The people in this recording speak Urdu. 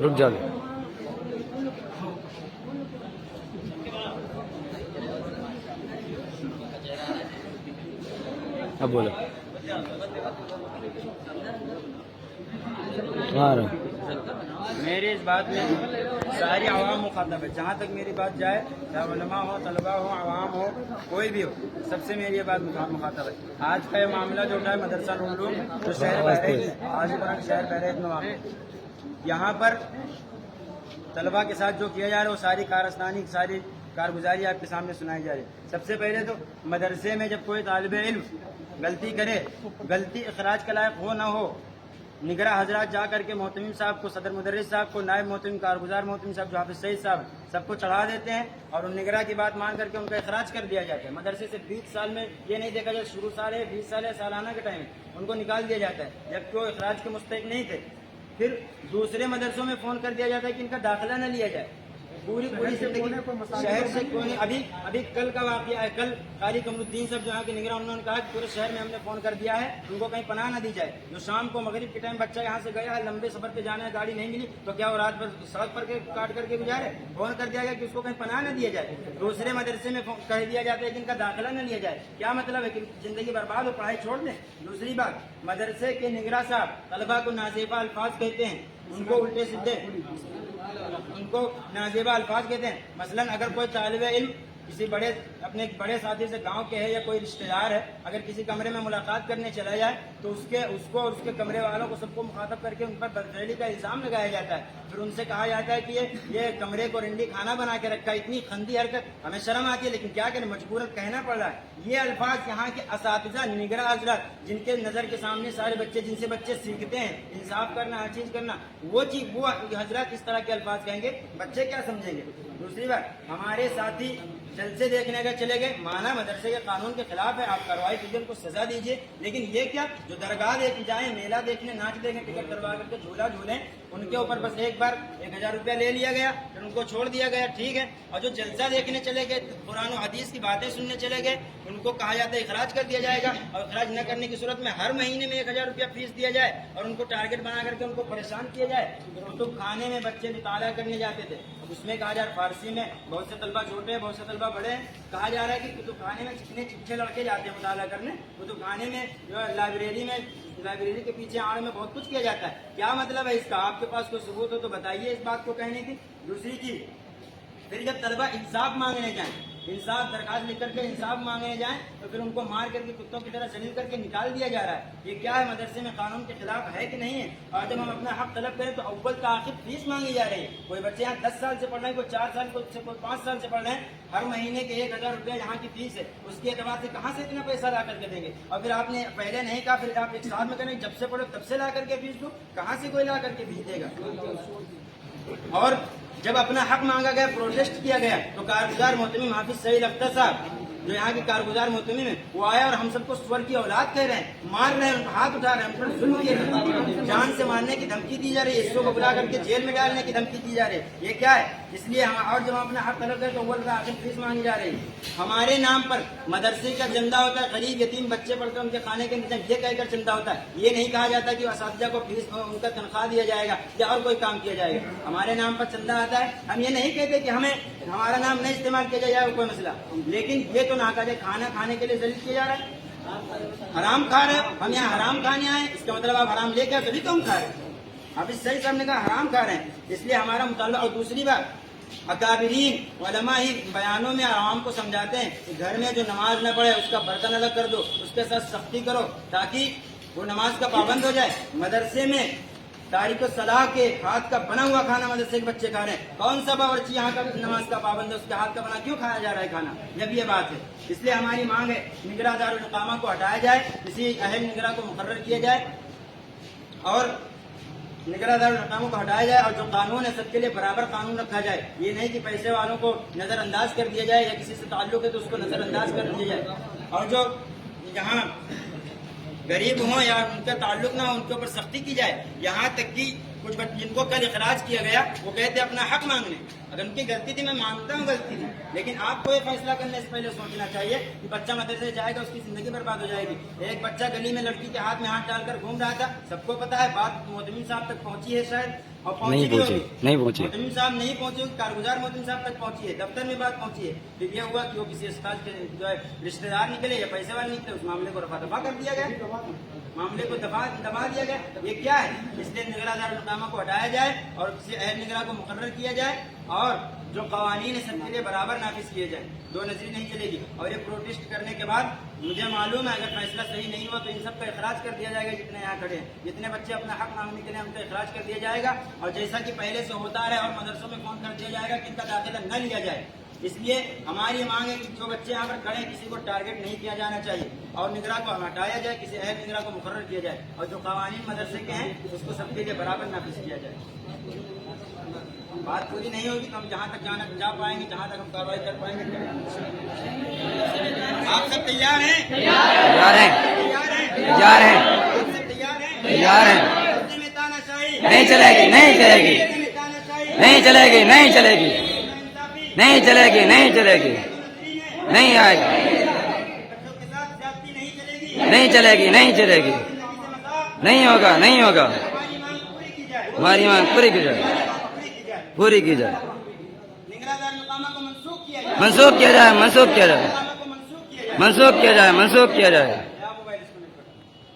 رک جانے اب بولو میری اس بات میں ساری عوام مخاطب ہے. جہاں تک میری بات جائے, چاہے علماء ہو, طلباء ہو, عوام ہو, کوئی بھی ہو, سب سے میری یہ بات مخاطب ہے. آج کا یہ معاملہ جو اٹھا ہے مدرسہ نورالعلوم جو شہر بحریت, آج شہر بحریت میں واقع, یہاں پر طلباء کے ساتھ جو کیا جا رہا ہے وہ ساری کارستانی, ساری کارگزاری آپ کے سامنے سنائی جا رہی ہے. سب سے پہلے تو مدرسے میں جب کوئی طالب علم غلطی کرے, غلطی اخراج کا لائق ہو نہ ہو, نگراں حضرات جا کر کے محتمم صاحب کو, صدر مدرس صاحب کو, نائب محتمم, کارگزار محتمم صاحب جو حافظ سعید صاحب سب کو چڑھا دیتے ہیں اور ان نگراں کی بات مان کر کے ان کا اخراج کر دیا جاتا ہے. مدرسے سے 20 سال میں یہ نہیں دیکھا جائے شروع سال ہے, 20 سال ہے, سالانہ کے ٹائم ان کو نکال دیا جاتا ہے جبکہ وہ اخراج کے مستحق نہیں تھے. پھر دوسرے مدرسوں میں فون کر دیا جاتا ہے کہ ان کا داخلہ نہ لیا جائے. پوری زندگی شہر سے کوئی نہیں. ابھی کل کا واقعہ ہے, کل قاری قمر الدین صاحب جہاں کے نگراں, انہوں نے کہا کہ پورے شہر میں ہم نے فون کر دیا ہے ان کو کہیں پناہ نہ دی جائے. جو شام کو مغرب کے ٹائم بچہ یہاں سے گیا ہے, لمبے سفر پہ جانا ہے, گاڑی نہیں ملی تو کیا وہ رات بھر سڑک پر کاٹ کر کے گزارے؟ فون کر دیا گیا کہ اس کو کہیں پناہ نہ دیا جائے. دوسرے مدرسے میں کہہ دیا جاتا ہے کہ ان کا داخلہ نہ لیا جائے. کیا مطلب ہے کہ زندگی برباد ہو, پڑھائی چھوڑ دیں؟ دوسری بات, مدرسے کے نگراں صاحب طلباء کو نازیبہ الفاظ کہتے ہیں, ان کو الٹے سیدھے, ان کو نازیبہ الفاظ کہتے ہیں. مثلا اگر کوئی طالب علم کسی اپنے بڑے ساتھی سے گاؤں کے ہے یا کوئی رشتہ دار ہے, اگر کسی کمرے میں ملاقات کرنے چلا جائے تو اس کو اور اس کے کمرے والوں کو سب کو مخاطب کر کے ان پر بدفعلی کا الزام لگایا جاتا ہے. پھر ان سے کہا جاتا ہے کہ یہ کمرے کو رنڈی کھانا بنا کے رکھا ہے. اتنی خندی حرکت, ہمیں شرم آتی ہے لیکن کیا کریں, مجبوراً کہنا پڑ رہا ہے. یہ الفاظ یہاں کے اساتذہ, نگراں حضرات جن کے نظر کے سامنے سارے بچے, جن سے بچے سیکھتے ہیں انصاف کرنا, ہر چیز کرنا, وہ حضرات اس طرح کے الفاظ کہیں گے, بچے کیا سمجھیں گے؟ دوسری بات, ہمارے ساتھی جلسے دیکھنے کا چلے گئے, مانا مدرسے کے قانون کے خلاف ہے, آپ کارروائی کیجیے, ان کو سزا دیجیے. لیکن یہ کیا, جو درگاہ دیکھ جائیں, میلہ دیکھنے, ناچ دیکھنے, ٹکٹ کروا کر کے جھولا جھولیں, ان کے اوپر بس ایک بار 1000 روپیہ لے لیا گیا, پھر ان کو چھوڑ دیا گیا, ٹھیک ہے. اور جو جلسہ دیکھنے چلے گئے, قرآن و حدیث کی باتیں سننے چلے گئے, ان کو کہا جاتا ہے اخراج کر دیا جائے گا, اور اخراج نہ کرنے کی صورت میں ہر مہینے میں 1000 روپیہ فیس دیا جائے اور ان کو ٹارگٹ بنا کر کے ان کو پریشان کیا جائے. کتب خانے میں بچے مطالعہ کرنے جاتے تھے, اس میں کہا جا رہا فارسی میں, بہت سے طلبہ چھوٹے ہیں, بہت سے طلبہ بڑے ہیں, کہا جا رہا ہے کہ کتب خانے میں جتنے چچے لڑکے جاتے ہیں مطالعہ کرنے, کتب خانے میں جو ہے لائبریری کے پیچھے آڑ میں بہت کچھ کیا جاتا ہے. کیا مطلب ہے اس کا؟ آپ کے پاس کوئی ثبوت ہو تو بتائیے اس بات کو کہنے کی. دوسری چیز, پھر جب طلبہ انصاف مانگنے جائیں, انصاف درخواست لکھ کر کے انصاف مانگنے جائیں تو پھر ان کو مار کر کے کتوں کی طرح ذلیل کر کے نکال دیا جا رہا ہے. یہ کیا ہے؟ مدرسے میں قانون کے خلاف ہے کہ نہیں ہے؟ اور جب ہم اپنا حق طلب کریں تو اول تاخیر فیس مانگی جا رہی ہے. کوئی بچے یہاں 10 سال سے پڑھ رہے ہیں, کوئی 4 سال, کوئی 5 سال سے پڑھ رہے ہیں, ہر مہینے کے 1000 روپے یہاں کی فیس ہے. اس کے اعتبار سے کہاں سے اتنا پیسہ لا کر کے دیں گے؟ اور پھر آپ نے پہلے نہیں کہا, پھر آپ ایک ساتھ میں کریں جب سے پڑھو تب سے لا کر کے فیس دو, کہاں سے کوئی لا کر کے فیس دے گا؟ اور جب اپنا حق مانگا گیا, پروٹیسٹ کیا گیا, تو کارگزار محتمم حافظ سعید اختر صاحب جو یہاں کے کارگزار محتمم ہیں, وہ آیا اور ہم سب کو سور کی اولاد کہہ رہے ہیں, مار رہے ہیں, ہاتھ اٹھا رہے ہیں, ہم پر ظلم کیے رہے ہیں, جان سے مارنے کی دھمکی دی جا رہی ہے, اس کو بلا کر کے جیل میں ڈالنے کی دھمکی دی جا رہی ہے. یہ کیا ہے؟ اس لیے اور جب ہم اپنا حق طلب کریں تو اول آخر فیس مانگی جا رہی ہے. ہمارے نام پر مدرسے کا چندہ ہوتا ہے, غریب یتیم بچے پڑھ کر ان کے کھانے کے انتظام یہ کہہ کر چندہ ہوتا ہے. یہ نہیں کہا جاتا کہ اساتذہ کو فیس ان کا تنخواہ دیا جائے گا یا اور کوئی کام کیا جائے گا. ہمارے نام پر چندہ آتا ہے. ہم یہ نہیں کہتے کہ ہمارا نام نہیں استعمال کیا جائے کوئی مسئلہ, لیکن یہ تو نہ کرے کھانا کھانے کے لیے ذلیل کیا جا رہا ہے, حرام کھا رہے ہیں. ہم یہاں حرام کھانے آئے, اس کا مطلب آپ حرام لے کے تبھی تو ہم کھا رہے ہیں. حافظ سعید صاحب نے کہا حرام کھا رہے ہیں, اس لیے ہمارا مطالبہ. اور دوسری بات, اکابرین علماء ہی بیانوں میں عوام کو سمجھاتے ہیں کہ گھر میں جو نماز نہ پڑھے اس کا برتن الگ کر دو, اس کے ساتھ سختی کرو تاکہ وہ نماز کا پابند ہو جائے. مدرسے میں تاریخ الصلاح کے ہاتھ کا بنا ہوا کھانا مدرسے کے بچے کھا رہے ہیں. کون سا باورچی یہاں کا نماز کا پابند ہے, اس کے ہاتھ کا بنا کیوں کھایا جا رہا ہے کھانا؟ جب یہ بات ہے, اس لیے ہماری مانگ ہے نگراں دارالاقامہ کو ہٹایا جائے, کسی اہل نگراں کو مقرر کیا جائے اور نگراں دارالاقامہ کو ہٹایا جائے, اور جو قانون ہے سب کے لیے برابر قانون رکھا جائے. یہ نہیں کہ پیسے والوں کو نظر انداز کر دیا جائے یا کسی سے تعلق ہے تو اس کو نظر انداز کر دیا جائے, اور جو جہاں غریب ہوں یا ان کا تعلق نہ ہو ان کے اوپر سختی کی جائے. یہاں تک کہ کچھ جن کو کل اخراج کیا گیا وہ کہتے اپنا حق مانگنے. اگر ان کی غلطی تھی میں مانتا ہوں غلطی تھی, لیکن آپ کو یہ فیصلہ کرنے سے پہلے سوچنا چاہیے کہ بچہ مدرسے جائے گا اس کی زندگی برباد ہو جائے گی. ایک بچہ گلی میں لڑکی کے ہاتھ میں ہاتھ ڈال کر گھوم رہا تھا, سب کو پتا ہے, بات مودمین صاحب تک پہنچی ہے شاید, اور نہیں پہنچی, نہیں پہنچی, مودمین صاحب نہیں پہنچے, کارگزار مودمین صاحب تک پہنچی ہے, دفتر میں بات پہنچی ہے. پھر یہ ہوا کہ وہ کسی استاد کے جو ہے رشتے دار نکلے یا پیسے والے نکلے, اس معاملے کو رفع دفع کر دیا گیا, معاملے کو دبا دیا گیا. یہ کیا ہے؟ اس لیے نگراں دارالمقامہ کو ہٹایا جائے اور کسی اہل نگراں کو مقرر کیا جائے, اور جو قوانین سب کے لیے برابر نافذ کیے جائیں. دو نظری نہیں چلے گی. اور یہ پروٹیسٹ کرنے کے بعد مجھے معلوم ہے اگر فیصلہ صحیح نہیں ہوا تو ان سب کا اخراج کر دیا جائے گا. جتنے یہاں کھڑے ہیں, جتنے بچے اپنا حق مانگنے کے لیے ان کا اخراج کر دیا جائے گا. اور جیسا کہ پہلے سے ہوتا ہے, اور مدرسوں میں فون کر دیا جائے گا کہ ان کا داخلہ نہ لیا جائے. اس لیے ہماری یہ مانگ ہے کہ جو بچے یہاں پر کھڑے ہیں کسی کو ٹارگٹ نہیں کیا جانا چاہیے, اور نگراں کو ہٹایا جائے, کسی اہل نگراں کو مقرر کیا جائے, اور جو قوانین مدرسے کے ہیں اس کو سب کے لیے برابر نافذ کیا جائے. بات پوری نہیں ہوگی تو ہم جہاں تک جا پائیں گے, جہاں تک ہم کارروائی کر پائیں گے. آپ سب تیار ہیں؟ تیار ہیں, تیار ہیں, آپ سب تیار ہیں؟ تیار ہیں. میں تانا شاہی نہیں چلے گی, نہیں چلے گی, نہیں چلے گی, نہیں چلے گی, نہیں چلے گی, نہیں چلے گی, نہیں آئے گی, نہیں چلے گی, نہیں چلے گی, نہیں ہوگا, نہیں ہوگا. ہماری مانگ پوری کی جائے, پوری کی جائے, نگراں دارالمقامہ کو منسوخ کیا جائے, منسوخ کیا جائے, منسوخ کیا جائے, کو منسوخ کیا جائے. منسوخ کیا جائے, منسوخ کیا جائے.